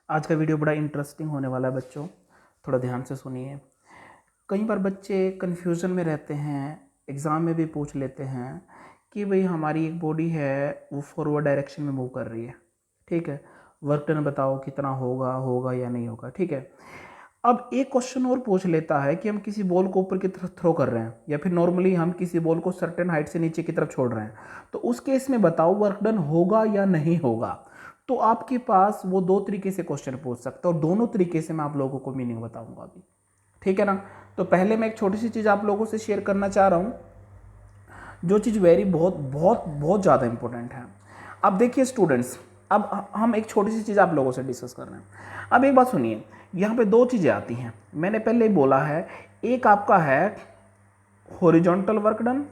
आज का वीडियो बड़ा इंटरेस्टिंग होने वाला है बच्चों, थोड़ा ध्यान से सुनिए। कई बार बच्चे कन्फ्यूज़न में रहते हैं, एग्ज़ाम में भी पूछ लेते हैं कि भाई हमारी एक बॉडी है वो फॉरवर्ड डायरेक्शन में मूव कर रही है, ठीक है, वर्क डन बताओ कितना होगा होगा या नहीं होगा, ठीक है। अब एक क्वेश्चन और पूछ लेता है कि हम किसी बॉल को ऊपर की तरफ थ्रो कर रहे हैं या फिर नॉर्मली हम किसी बॉल को सर्टेन हाइट से नीचे की तरफ छोड़ रहे हैं, तो उस केस में बताओ वर्क डन होगा या नहीं होगा। तो आपके पास वो दो तरीके से क्वेश्चन पूछ सकते हो और दोनों तरीके से मैं आप लोगों को मीनिंग बताऊंगा अभी, ठीक है ना। तो पहले मैं एक छोटी सी चीज़ आप लोगों से शेयर करना चाह रहा हूँ, जो चीज़ वेरी बहुत बहुत बहुत ज़्यादा इंपॉर्टेंट है। अब देखिए स्टूडेंट्स, अब हम एक छोटी सी चीज़ आप लोगों से डिस्कस कर रहे हैं। अब एक बात सुनिए, यहाँ पे दो चीज़ें आती हैं, मैंने पहले ही बोला है। एक आपका है हॉरिजॉन्टल वर्क डन,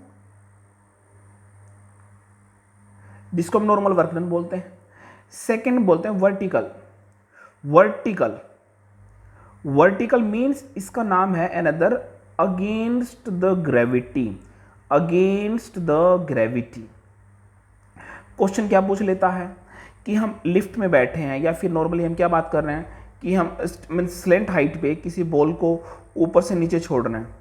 जिसको हम नॉर्मल वर्क डन बोलते हैं। सेकंड बोलते हैं वर्टिकल। वर्टिकल वर्टिकल मीन्स इसका नाम है another against the gravity. Against the gravity question क्या पूछ लेता है कि हम लिफ्ट में बैठे हैं या फिर नॉर्मली हम क्या बात कर रहे हैं कि हम स्लेंट हाइट पे किसी बॉल को ऊपर से नीचे छोड़ रहे हैं,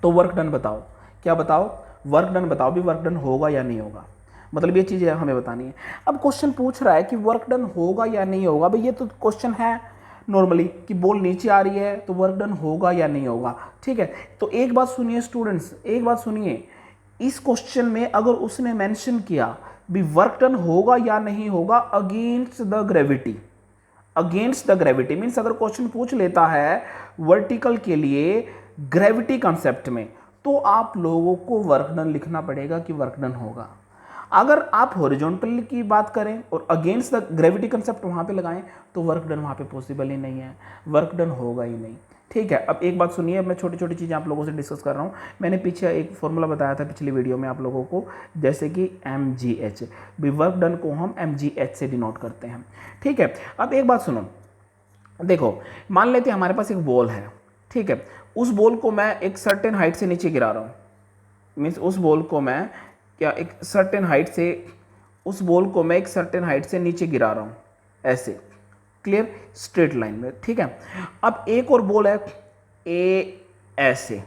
तो वर्क डन बताओ। क्या बताओ? वर्क डन बताओ भी, वर्क डन होगा या नहीं होगा, मतलब ये चीज़ हमें बतानी है। अब क्वेश्चन पूछ रहा है कि वर्क डन होगा या नहीं होगा, भाई ये तो क्वेश्चन है नॉर्मली कि बॉल नीचे आ रही है तो वर्क डन होगा या नहीं होगा, ठीक है। तो एक बात सुनिए स्टूडेंट्स, एक बात सुनिए, इस क्वेश्चन में अगर उसने मेंशन किया भी वर्क डन होगा या नहीं होगा against the gravity, against the gravity means अगर क्वेश्चन पूछ लेता है वर्टिकल के लिए ग्रेविटी कंसेप्ट में, तो आप लोगों को वर्क डन लिखना पड़ेगा कि वर्क डन होगा। अगर आप हॉरिजॉन्टल की बात करें और अगेंस्ट द ग्रेविटी कंसेप्ट वहां पे लगाएं, तो वर्क डन वहां पे पॉसिबल ही नहीं है, वर्क डन होगा ही नहीं, ठीक है। अब एक बात सुनिए, अब मैं छोटी छोटी चीज़ें आप लोगों से डिस्कस कर रहा हूँ। मैंने पीछे एक फॉर्मूला बताया था पिछली वीडियो में आप लोगों को, जैसे कि mgh, भी वर्क डन को हम mgh से डिनोट करते हैं, ठीक है। अब एक बात सुनो, देखो मान लेते हैं हमारे पास एक बॉल है, ठीक है, उस बॉल को मैं एक सर्टेन हाइट से नीचे गिरा रहा हूँ, मीन्स उस बॉल को मैं क्या एक सर्टेन हाइट से, उस बॉल को मैं एक सर्टेन हाइट से नीचे गिरा रहा हूँ ऐसे, क्लियर, स्ट्रेट लाइन में, ठीक है। अब एक और बॉल है ए ऐसे,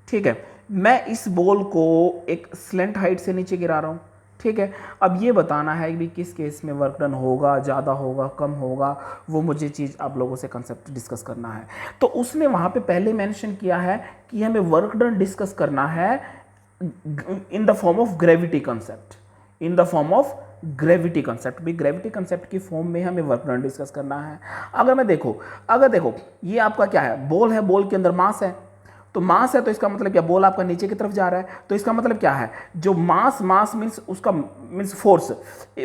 ठीक है, मैं इस बॉल को एक स्लेंट हाइट से नीचे गिरा रहा हूँ, ठीक है। अब ये बताना है कि किस केस में वर्क डन होगा, ज़्यादा होगा, कम होगा, वो मुझे चीज़ आप लोगों से कंसेप्ट डिस्कस करना है। तो उसने वहाँ पे पहले मेंशन किया है कि हमें वर्क डन डिस्कस करना है in the form of gravity concept, in the form of gravity concept, भी ग्रेविटी कंसेप्ट की फॉर्म में हमें वर्क डन डिस्कस करना है। अगर देखो ये आपका क्या है, बॉल है, बॉल के अंदर मास है, तो मास है तो इसका मतलब क्या, बॉल आपका नीचे की तरफ जा रहा है, तो इसका मतलब क्या है, जो मास, मास मीन्स उसका मीन्स फोर्स,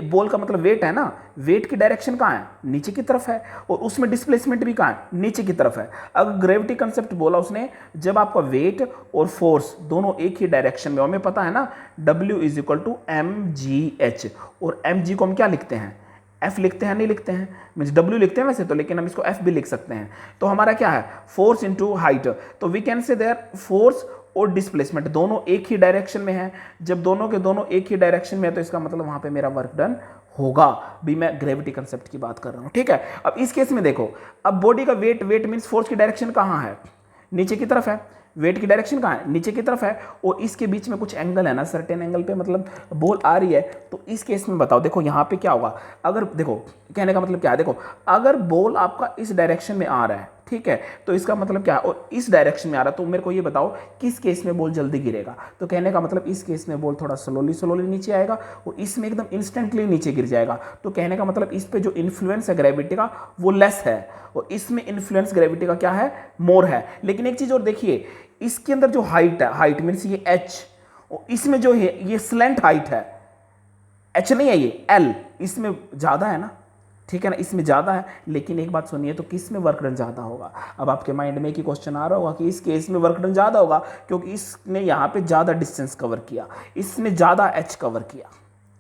बॉल का मतलब वेट है ना, वेट की डायरेक्शन कहाँ है, नीचे की तरफ है, और उसमें डिस्प्लेसमेंट भी कहाँ है, नीचे की तरफ है। अगर ग्रेविटी कंसेप्ट बोला उसने, जब आपका वेट और फोर्स दोनों एक ही डायरेक्शन में, हमें पता है ना W is equal to mgh, और mg को हम क्या लिखते हैं, F लिखते हैं, नहीं लिखते हैं, मीन्स W लिखते हैं वैसे तो, लेकिन हम इसको F भी लिख सकते हैं। तो हमारा क्या है, फोर्स इनटू हाइट, तो we can say there force और डिस्प्लेसमेंट दोनों एक ही डायरेक्शन में है। जब दोनों के दोनों एक ही डायरेक्शन में है तो इसका मतलब वहां पे मेरा वर्क डन होगा, भी मैं ग्रेविटी कंसेप्ट की बात कर रहा हूं, ठीक है। अब इस केस में देखो, अब बॉडी का वेट, वेट मीन्स फोर्स की डायरेक्शन कहां है, नीचे की तरफ है, वेट की डायरेक्शन कहाँ है, नीचे की तरफ है, और इसके बीच में कुछ एंगल है ना, सर्टेन एंगल पे मतलब बॉल आ रही है, तो इस केस में बताओ, देखो यहाँ पे क्या होगा, अगर देखो कहने का मतलब क्या है, देखो अगर बॉल आपका इस डायरेक्शन में आ रहा है, ठीक है, तो इसका मतलब क्या है, और इस डायरेक्शन में आ रहा है, तो मेरे को ये बताओ किस केस में बॉल जल्दी गिरेगा, तो कहने का मतलब इस केस में बॉल थोड़ा स्लोली स्लोली नीचे आएगा और इसमें एकदम इंस्टेंटली नीचे गिर जाएगा, तो कहने का मतलब इस पे जो इन्फ्लुएंस है ग्रेविटी का वो लेस है, और इसमें इन्फ्लुएंस ग्रेविटी का क्या है, मोर है। लेकिन एक चीज और देखिए, इसके अंदर जो हाइट है, हाइट मीन्स ये h, और इसमें जो है ये स्लेंट हाइट है, h नहीं है ये l, इसमें ज्यादा है ना, ठीक है ना, इसमें ज्यादा है। लेकिन एक बात सुनिए, तो किस में वर्क डन ज्यादा होगा, अब आपके माइंड में एक ही क्वेश्चन आ रहा होगा कि इस केस में वर्क डन ज्यादा होगा क्योंकि इसने यहां पे ज्यादा डिस्टेंस कवर किया, इसने ज्यादा h कवर किया,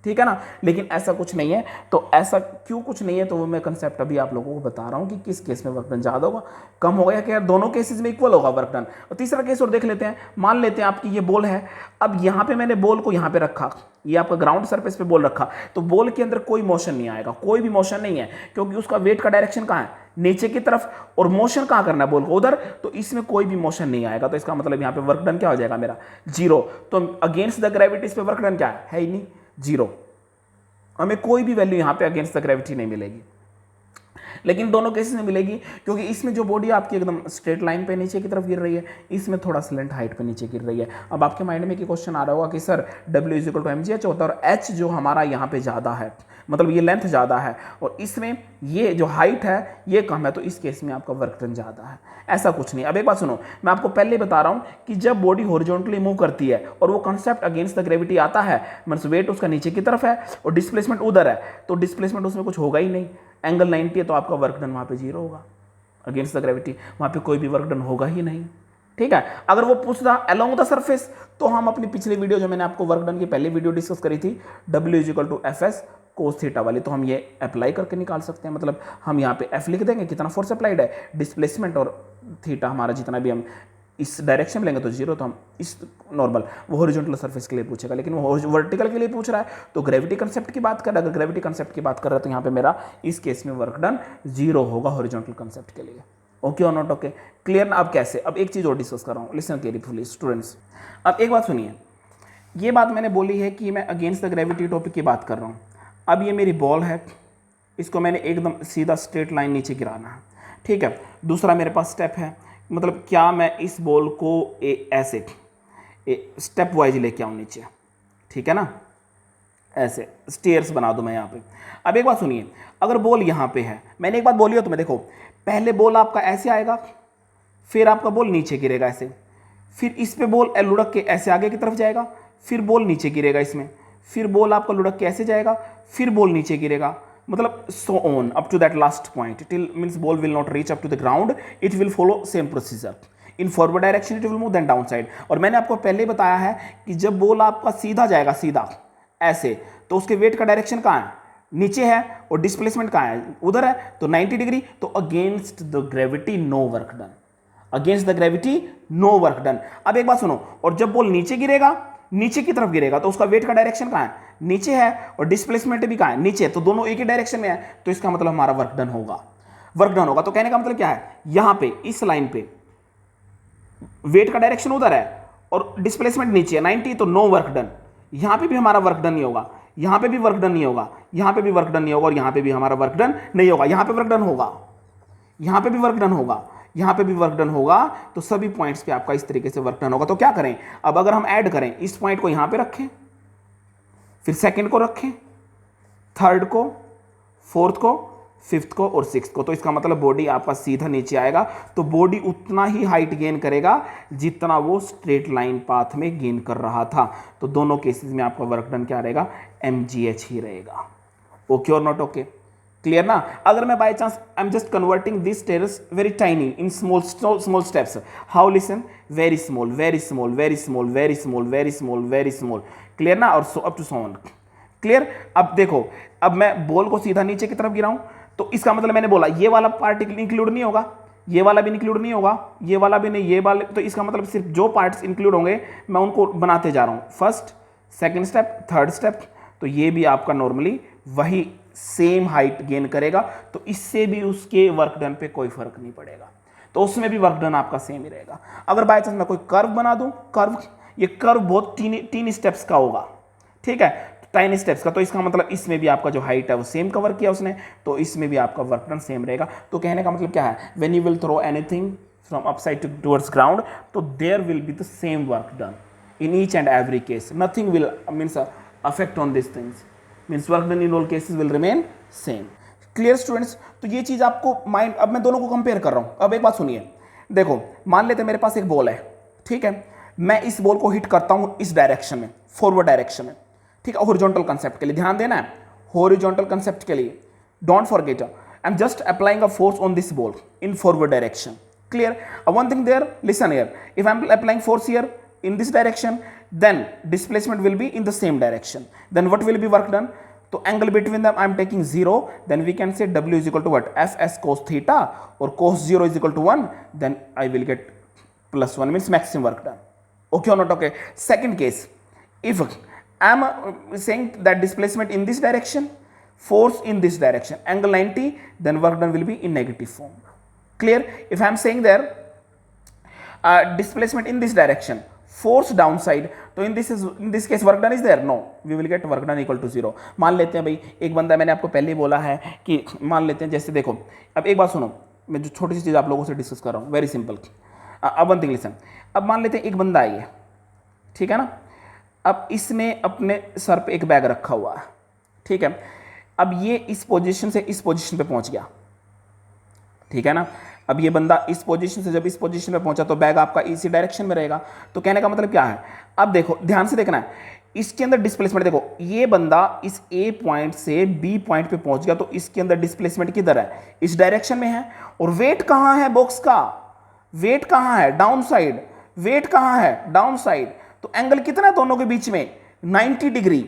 ठीक है ना। लेकिन ऐसा कुछ नहीं है, तो ऐसा क्यों कुछ नहीं है, तो वो मैं कंसेप्ट अभी आप लोगों को बता रहा हूँ कि किस केस में वर्क डन ज़्यादा होगा, कम होगा, या कि यार दोनों केसेस में इक्वल होगा वर्क डन। और तीसरा केस और देख लेते हैं, मान लेते हैं आपकी ये बॉल है, अब यहाँ पे मैंने बॉल को यहाँ पे रखा, ये आपका ग्राउंड सरफेस पे बॉल रखा, तो बॉल के अंदर कोई मोशन नहीं आएगा, कोई भी मोशन नहीं है, क्योंकि उसका वेट का डायरेक्शन कहाँ है, नीचे की तरफ, और मोशन कहाँ करना है बॉल को, उधर, तो इसमें कोई भी मोशन नहीं आएगा। तो इसका मतलब यहाँ पे वर्क डन क्या हो जाएगा मेरा, जीरो। तो अगेंस्ट द ग्रेविटी इस पे वर्क डन क्या है ही नहीं, जीरो। हमें कोई भी वैल्यू यहाँ पे अगेंस्ट द ग्रेविटी नहीं मिलेगी, लेकिन दोनों केसेस में मिलेगी, क्योंकि इसमें जो बॉडी आपकी एकदम स्ट्रेट लाइन पे नीचे की तरफ गिर रही है, इसमें थोड़ा स्लेंट हाइट पे नीचे गिर रही है। अब आपके माइंड में एक क्वेश्चन आ रहा होगा कि sir W is equal to mgh होता है, और h जो हमारा यहाँ पे ज़्यादा है, मतलब ये लेंथ ज़्यादा है, और इसमें ये जो हाइट है ये कम है, तो इस केस में आपका वर्क डन ज़्यादा है। ऐसा कुछ नहीं। अब एक बात सुनो, मैं आपको पहले बता रहा हूँ कि जब बॉडी हॉरिजॉन्टली मूव करती है और वो कंसेप्ट अगेंस्ट द ग्रेविटी आता है, मींस वेट उसका नीचे की तरफ है और डिस्प्लेसमेंट उधर है, तो डिस्प्लेसमेंट उसमें कुछ होगा ही नहीं, एंगल 90 है, तो आपका वर्क डन वहाँ पे जीरो होगा। अगेंस्ट द ग्रेविटी वहाँ पे कोई भी वर्क डन होगा ही नहीं, ठीक है। अगर वो पूछता अलोंग द सरफेस, तो हम अपनी पिछली वीडियो जो मैंने आपको वर्क डन की पहली वीडियो डिस्कस करी थी, W is equal to FS cos theta वाली, तो हम ये अप्लाई करके निकाल सकते हैं। मतलब हम यहाँ पे F लिख देंगे, कितना फोर्स अप्लाइड है, डिस्प्लेसमेंट, और थीटा हमारा जितना भी हम इस डायरेक्शन में लेंगे तो जीरो, तो हम इस नॉर्मल, वो हॉरिजॉन्टल सरफेस के लिए पूछेगा, लेकिन वो वर्टिकल के लिए पूछ रहा है, तो ग्रेविटी कंसेप्ट की बात कर रहा है। अगर ग्रेविटी कंसेप्ट की बात कर रहा है तो यहाँ पे मेरा इस केस में वर्क डन जीरो होगा हॉरिजॉन्टल कंसेप्ट के लिए। ओके और नॉट ओके, क्लियर ना। अब कैसे, अब एक चीज़ और डिस्कस कर रहा हूँ, लिसन केयरफुली स्टूडेंट्स। अब एक बात सुनिए, ये बात मैंने बोली है कि मैं अगेंस्ट द ग्रेविटी टॉपिक की बात कर रहा हूँ। अब ये मेरी बॉल है, इसको मैंने एकदम सीधा स्ट्रेट लाइन नीचे गिराना है, ठीक है। दूसरा मेरे पास स्टेप है, मतलब क्या मैं इस बॉल को ऐसे स्टेप वाइज लेके आऊँ नीचे, ठीक है ना, ऐसे स्टेयर्स बना दूँ मैं यहाँ पे। अब एक बात सुनिए, अगर बॉल यहाँ पे है, मैंने एक बात बोली हो तुम्हें, देखो पहले बॉल आपका ऐसे आएगा, फिर आपका बॉल नीचे गिरेगा ऐसे, फिर इस पे बॉल लुढ़क के ऐसे आगे की तरफ जाएगा, फिर बॉल नीचे गिरेगा इसमें, फिर बॉल आपका लुढ़क के ऐसे जाएगा, फिर बॉल नीचे गिरेगा, मतलब so on up to that last point, till means ball will not reach up to the ground, it will follow same procedure. In forward direction it will move then down side. और मैंने आपको पहले ही बताया है कि जब ball आपका सीधा जाएगा, सीधा ऐसे, तो उसके वेट का डायरेक्शन कहाँ है, नीचे है, और डिस्प्लेसमेंट कहाँ है, उधर है, तो 90 डिग्री, तो against the gravity no work done, against the gravity no work done. अब एक बात सुनो, और जब बॉल नीचे गिरेगा, नीचे की तरफ गिरेगा, तो उसका वेट का डायरेक्शन कहाँ है, नीचे है, और डिस्प्लेसमेंट भी कहाँ है, नीचे, तो दोनों एक ही डायरेक्शन में है, तो इसका मतलब हमारा वर्क डन होगा, वर्क डन होगा। तो कहने का मतलब क्या है, यहां पे इस लाइन पे वेट का डायरेक्शन उधर है और डिस्प्लेसमेंट नीचे है 90, तो नो वर्क डन। यहां पे भी हमारा वर्क डन नहीं होगा, यहां पे भी वर्क डन नहीं होगा, यहां पे भी वर्क डन नहीं होगा, और यहां पे भी हमारा वर्क डन नहीं होगा। यहां पे वर्क डन होगा, यहां पे भी वर्क डन होगा, यहां पे भी वर्क डन होगा, तो सभी पॉइंट्स पे आपका इस तरीके से वर्क डन होगा। तो क्या करें, अब अगर हम ऐड करें, इस पॉइंट को यहां पे रखें, फिर सेकंड को रखें, थर्ड को, फोर्थ को, फिफ्थ को और सिक्स्थ को, तो इसका मतलब बॉडी आपका सीधा नीचे आएगा, तो बॉडी उतना ही हाइट गेन करेगा जितना वो स्ट्रेट लाइन पाथ में गेन कर रहा था। तो दोनों केसेस में आपका वर्क डन क्या रहेगा, mgh ही रहेगा। ओके और नॉट ओके, क्लियर ना। अगर मैं by chance I am just converting this terrace very tiny in small steps, how, listen, very small, very small, very small, very small, very small, very small, clear ना, और so up to so on, clear. अब देखो, अब मैं ball को सीधा नीचे की तरफ गिराऊं, तो इसका मतलब मैंने बोला ये वाला पार्ट इंक्लूड नहीं होगा, ये वाला भी इंक्लूड नहीं होगा, ये वाला भी नहीं, ये वाले, तो इसका मतलब सिर्फ जो पार्ट्स इंक्लूड होंगे मैं उनको बनाते जा रहा हूं, first, second step, third step, तो ये भी आपका नॉर्मली वही सेम हाइट गेन करेगा, तो इससे भी उसके वर्क डन पे कोई फर्क नहीं पड़ेगा, तो उसमें भी वर्क डन आपका सेम ही रहेगा। अगर बाय चांस मैं कोई कर्व बना दूं, कर्व, ये कर्व बहुत तीन स्टेप्स का होगा, ठीक है, टाइनी स्टेप्स का, तो इसका मतलब इसमें भी आपका जो हाइट है वो सेम कवर किया उसने, तो इसमें भी आपका वर्क डन सेम रहेगा। तो कहने का मतलब क्या है, when you will throw anything from upside towards ground, तो there will be the same work done in each and every case, nothing will means affect on this things, means work done in all cases will remain same. Clear students, तो ये चीज आपको mind, अब मैं दोनों को compare कर रहा हूं। अब एक बात सुनिए, देखो मान लेते मेरे पास एक बॉल है, ठीक है, मैं इस बॉल को हिट करता हूं इस डायरेक्शन में, फॉरवर्ड डायरेक्शन में, ठीक है, हॉरिजॉन्टल कंसेप्ट के लिए ध्यान देना है, हॉरिजॉन्टल कंसेप्ट के लिए don't forget, I am just applying a force on this ball in forward direction, clear. One thing there, listen here, if I am applying force here in this direction, then displacement will be in the same direction, then what will be work done, तो angle between them I am taking 0, then we can say W is equal to what, F S cos theta, और कोस 0 is equal to 1, then I will get +1 means maximum work done. Okay or not? Okay. Second case, if I am saying that displacement in this direction, force in this direction, angle 90, then work done will be in negative form. Clear? If I am saying there displacement in this direction, force downside, तो in this case work done is there? No, we will get work done equal to 0. मान लेते हैं भाई एक बंदा, मैंने आपको पहले ही बोला है कि मान लेते हैं जैसे देखो, अब एक बात सुनो, मैं जो छोटी सी चीज़ आप लोगों से डिस्कस कर रहा हूँ, वेरी सिंपल. अब वन थिंग लिसन, अब मान लेते हैं एक बंदा आई है, ठीक है ना, अब इसने अपने सर पे एक बैग रखा हुआ है, ठीक है, अब ये इस पोजीशन से इस पोजीशन पे पहुंच गया, ठीक है ना, अब ये बंदा इस पोजीशन से जब इस पोजीशन पे पहुंचा तो बैग आपका इसी डायरेक्शन में रहेगा. तो कहने का मतलब क्या है, अब देखो ध्यान से देखना है, इसके अंदर डिस्प्लेसमेंट देखो, ये बंदा इस ए पॉइंट से बी पॉइंट पे पहुंच गया, तो इसके अंदर डिस्प्लेसमेंट किधर है, इस डायरेक्शन में है, और वेट कहाँ है बॉक्स का, वेट कहाँ है, डाउन साइड, वेट कहाँ है, डाउन साइड, तो एंगल कितना है दोनों के बीच में, 90 डिग्री,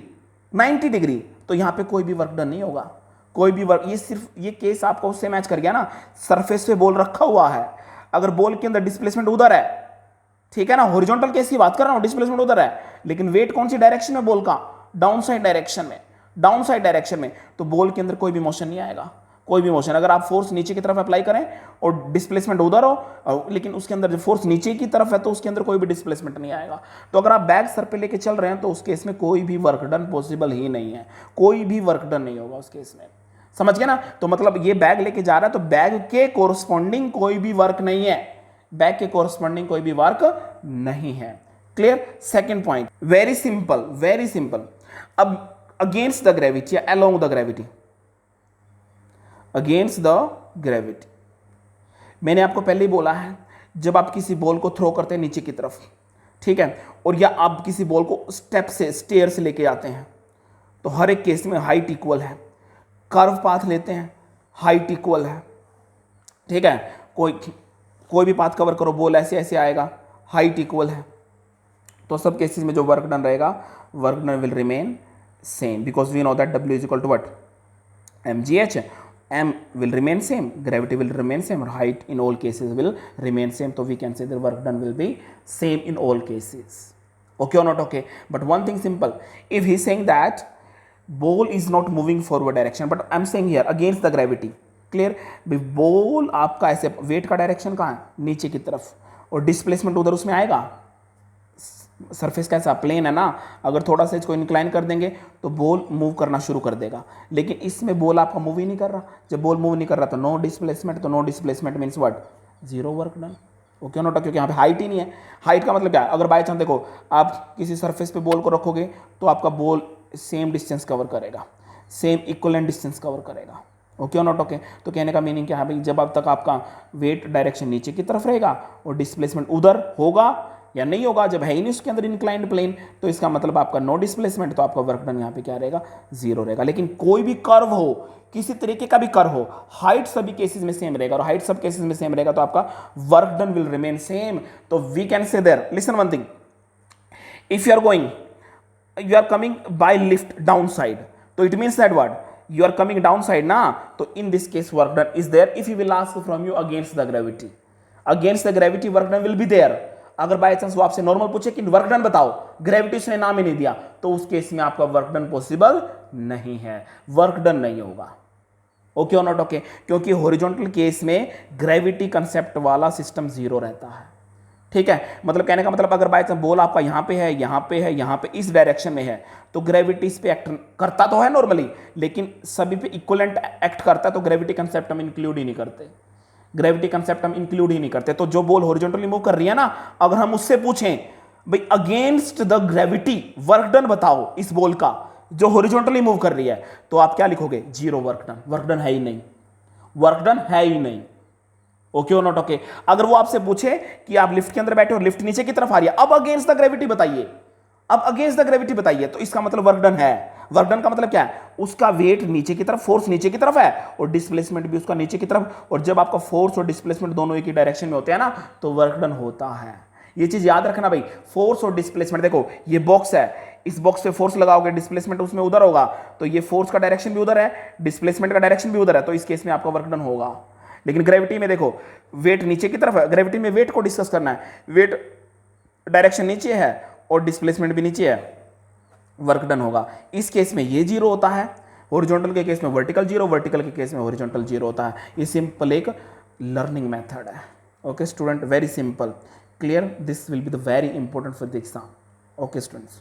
90 डिग्री. तो यहां पे कोई भी वर्क डन नहीं होगा, कोई भी वर्क, ये सिर्फ ये केस आपको उससे मैच कर गया ना, सरफेस पे बॉल रखा हुआ है, अगर बॉल के अंदर डिस्प्लेसमेंट उधर है, ठीक है ना, हॉरिजॉन्टल केस की बात कर रहा हूं, डिस्प्लेसमेंट उधर है, लेकिन वेट कौन सी डायरेक्शन में बॉल का, डाउन साइड डायरेक्शन में, डाउन साइड डायरेक्शन में, तो बॉल के अंदर कोई भी मोशन नहीं आएगा, कोई भी मोशन. अगर आप फोर्स नीचे की तरफ अप्लाई करें और डिस्प्लेसमेंट उधर हो, लेकिन उसके अंदर जो फोर्स नीचे की तरफ है तो उसके अंदर कोई भी डिस्प्लेसमेंट नहीं आएगा. तो अगर आप बैग सर पे लेके चल रहे हैं तो उस केस में कोई भी वर्क डन पॉसिबल ही नहीं है, कोई भी वर्क डन नहीं होगा उस केस में. समझ गए ना, तो मतलब ये बैग लेके जा रहा है तो बैग के कोरस्पॉन्डिंग कोई भी वर्क नहीं है, बैग के कोरस्पॉन्डिंग कोई भी वर्क नहीं है. Clear? Second point, very simple, very simple. अब अगेंस्ट द ग्रेविटी या along the gravity, against the gravity, मैंने आपको पहले ही बोला है, जब आप किसी बॉल को थ्रो करते हैं नीचे की तरफ, ठीक है, और या आप किसी बॉल को स्टेप से स्टेयर से लेके जाते हैं, तो हर एक केस में हाइट इक्वल है, कर्व पाथ लेते हैं हाइट इक्वल है, ठीक है, कोई भी पाथ कवर करो, बॉल ऐसे ऐसे आएगा, हाइट इक्वल है, तो सब केसेस में जो वर्क डन रहेगा, work done will remain same, because we know that W is equal to what, mgh, m will remain same, gravity will remain same, or height in all cases will remain same. So we can say the work done will be same in all cases. Okay or not? Okay. But one thing simple, if he's saying that ball is not moving forward direction, but I'm saying here against the gravity, clear, ball आपका ऐसे wait का direction कहाँ है, नीचे की तरफ, और displacement उधर उसमें आएगा, सरफेस कैसा प्लेन है ना, अगर थोड़ा सा इसको इंक्लाइन कर देंगे तो बॉल मूव करना शुरू कर देगा, लेकिन इसमें बॉल आपका मूव ही नहीं कर रहा, जब बॉल मूव नहीं कर रहा तो नो डिस्प्लेसमेंट, तो no displacement means what, zero work done. Okay note, क्योंकि यहाँ पे हाइट ही नहीं है. हाइट का मतलब क्या है, अगर बाई चांस देखो आप किसी सरफेस पे बॉल को रखोगे तो आपका बॉल सेम डिस्टेंस कवर करेगा, सेम इक्वलेंट डिस्टेंस कवर करेगा. Okay not? ओके. तो कहने का मीनिंग क्या है भाई, जब अब तक आपका वेट डायरेक्शन नीचे की तरफ रहेगा और डिस्प्लेसमेंट उधर होगा या नहीं होगा, जब है ही नहीं उसके अंदर इंक्लाइंड प्लेन, तो इसका मतलब आपका नो डिस्प्लेसमेंट, तो आपका वर्क डन यहाँ पे क्या रहेगा, जीरो रहेगा. लेकिन कोई भी कर्व हो, किसी तरीके का भी कर्व हो, हाइट सभी केसेस में सेम रहेगा, और हाइट सब केसेस में सेम रहेगा तो आपका work done will remain same. तो we can say there, listen one thing, if you are coming by lift down side, तो it means that what, you are coming down side ना, तो in this case work done is there. if he will ask from you against the gravity work done will be there. अगर by chance वो आपसे normal पूछे कि work done बताओ, gravity उसने नाम ही नहीं दिया, तो उस केस में आपका वर्क डन पॉसिबल नहीं है, वर्क डन नहीं होगा. ओके और नॉट? ओके. क्योंकि हॉरिजॉन्टल केस में ग्रेविटी कंसेप्ट वाला सिस्टम जीरो रहता है. ठीक है, मतलब कहने का मतलब अगर बाय चांस बॉल आपका यहाँ पे है, यहाँ पे है, यहाँ पे इस डायरेक्शन में है, तो ग्रेविटी इस पे एक्ट करता तो है नॉर्मली, लेकिन सभी पे इक्वलेंट एक्ट करता है, तो ग्रेविटी कंसेप्ट हम इंक्लूड ही नहीं करते, ग्रेविटी कंसेप्ट हम इंक्लूड ही नहीं करते. तो जो बॉल हॉरिजॉन्टली मूव कर रही है ना, अगर हम उससे पूछें भाई against the gravity work done बताओ इस बॉल का जो हॉरिजॉन्टली मूव कर रही है, तो आप क्या लिखोगे, zero work done. Work done है ही नहीं, वर्क डन है ही नहीं. ओके और नॉट? ओके. अगर वो आपसे पूछे कि आप लिफ्ट के अंदर बैठे और लिफ्ट नीचे की तरफ आ रही है, अब अगेंस्ट द ग्रेविटी बताइए, अब अगेंस्ट द ग्रेविटी बताइए, तो इसका मतलब वर्क डन है. वर्क डन का मतलब क्या है, उसका वेट नीचे की तरफ, फोर्स नीचे की तरफ है और डिस्प्लेसमेंट भी उसका नीचे की तरफ, और जब आपका फोर्स और डिस्प्लेसमेंट दोनों एक ही डायरेक्शन में होते हैं ना, तो वर्क डन होता है. ये चीज याद रखना भाई, फोर्स और डिस्प्लेसमेंट। देखो ये बॉक्स है, इस बॉक्स पे फोर्स लगाओगे, डिस्प्लेसमेंट उसमें उधर होगा, तो ये फोर्स का डायरेक्शन भी उधर है, डिस्प्लेसमेंट का डायरेक्शन भी उधर है, तो इस केस में आपका वर्क डन होगा। लेकिन ग्रेविटी में देखो वेट नीचे की तरफ है, ग्रेविटी में वेट को डिस्कस करना है, वेट डायरेक्शन नीचे है और डिस्प्लेसमेंट भी नीचे है, वर्क डन होगा। इस केस में ये जीरो होता है, हॉरिजॉन्टल के केस में वर्टिकल जीरो, वर्टिकल के केस में हॉरिजॉन्टल जीरो होता है। ये सिंपल एक लर्निंग मेथड है। Okay student, very simple, clear, this will be the very important for the exam. Okay students.